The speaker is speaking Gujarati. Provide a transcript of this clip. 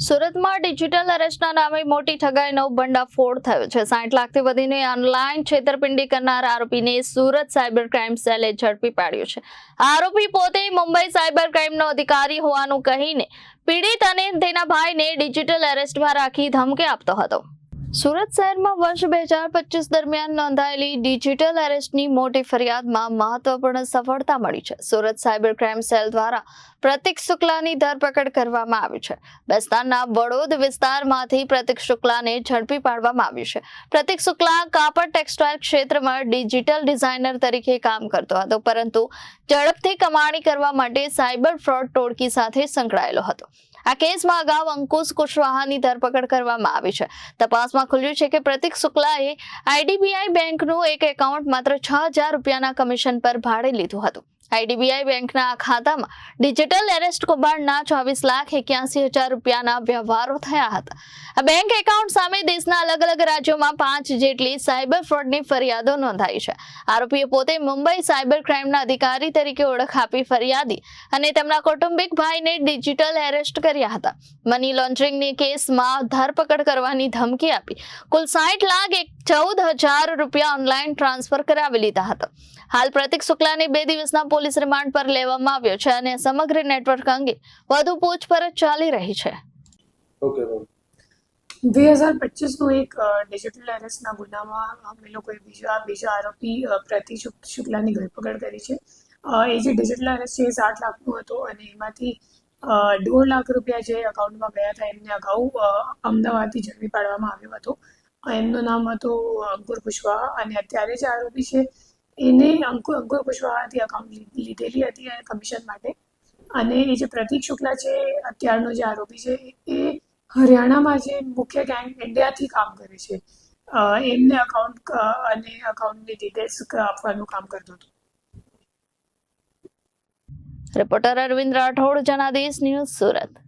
સુરતમાં ડિજિટલ અરેસ્ટના નામે મોટી ઠગાઈનો ભંડાફોડ થયો છે। 60 લાખથી વધીને ઓનલાઈન છેતરપિંડી કરનાર આરોપીને સુરત સાયબર ક્રાઇમ સેલે ઝડપી પાડ્યો છે। આરોપી પોતે મુંબઈ સાયબર ક્રાઇમનો અધિકારી હોવાનું કહીને પીડિત અને તેના ભાઈને ડિજિટલ એરેસ્ટમાં રાખી ધમકી આપતો હતો। સુરત શહેરમાં વર્ષ 2025 દરમિયાન નોંધાયેલી ડિજિટલ એરેસ્ટની મોટી ફરિયાદમાં મહત્વપૂર્ણ સફળતા મળી છે। સુરત સાયબર ક્રાઇમ સેલ દ્વારા પ્રતીક શુક્લાની ધરપકડ કરવામાં આવી છે। બેસ્તાનના વડોદ વિસ્તારમાંથી પ્રતીક શુક્લાને ઝડપી પાડવામાં આવ્યું છે। પ્રતીક શુક્લા કાપડ ટેક્સટાઇલ ક્ષેત્રમાં ડિજિટલ ડિઝાઇનર તરીકે કામ કરતો હતો, પરંતુ ઝડપથી કમાણી કરવા માટે સાયબર ફ્રોડ ટોળકી સાથે સંકળાયેલો હતો। આ કેસમાં અગાઉ અંકુશ કુશવાહાની ધરપકડ કરવામાં આવી છે। તપાસમાં ખુલ્યું છે કે પ્રતીક શુક્લાએ આઈડીબીઆઈ બેંકનું એક એકાઉન્ટ માત્ર 6000 રૂપિયાના કમિશન પર ભાડે લીધું હતું। આઈડીબીઆઈ બેંકના આ ખાતામાં ડિજિટલ એરેસ્ટ કૌભાંડના 24,81,000 રૂપિયાના વ્યવહારો થયા હતા। આ બેંક એકાઉન્ટ સામે દેશના અલગ અલગ રાજ્યોમાં 5 જેટલી સાયબર ફ્રોડની ફરિયાદો નોંધાઈ છે। આરોપીએ પોતે મુંબઈ સાયબર ક્રાઇમના અધિકારી તરીકે ઓળખ આપી ફરિયાદી અને તેમના કૌટુંબિક ભાઈને ડિજિટલ એરેસ્ટ કર્યા હતા। મની લોન્ડરિંગની કેસમાં ધરપકડ કરવાની ધમકી આપી કુલ 60,14,000 રૂપિયા ઓનલાઈન ટ્રાન્સફર કરાવી લીધા હતા। હાલ પ્રતીક શુક્લાને 2 દિવસના પોલીસ રિમાન્ડ પર લેવામાં આવ્યો છે અને સમગ્ર નેટવર્ક અંગે વધુ પૂછપરછ ચાલી રહી છે। 2025નું એક ડિજિટલ એરેસ્ટના ગુનામાં અમે લોકોએ બીજા આરોપી પ્રતીક શુક્લાની ધરપકડ કરી છે। એ જે ડિજિટલ એરેસ્ટ છે એ 60 લાખનું હતો અને એમાંથી 1.5 લાખ રૂપિયા જે એકાઉન્ટમાં ગયા હતા એમને અગાઉ અમદાવાદથી ઝડપી પાડવામાં આવ્યો હતો। એમનું નામ હતું અંકુર કુશવાહા અને અત્યારે જે આરોપી છે એને અંકુર કુશવાહાથી એકાઉન્ટ લીધેલી હતી કમિશન માટે। અને એ જે પ્રતીક શુક્લા છે અત્યારનો જે આરોપી છે એ હરિયાણામાં જે મુખ્ય ગેંગ ઇન્ડિયાથી કામ કરે છે, એમને એકાઉન્ટ અને એકાઉન્ટની ડિટેલ્સ આપવાનું કામ કરતો હતો। Reporter Arvind Rathod, Janadesh news, Surat.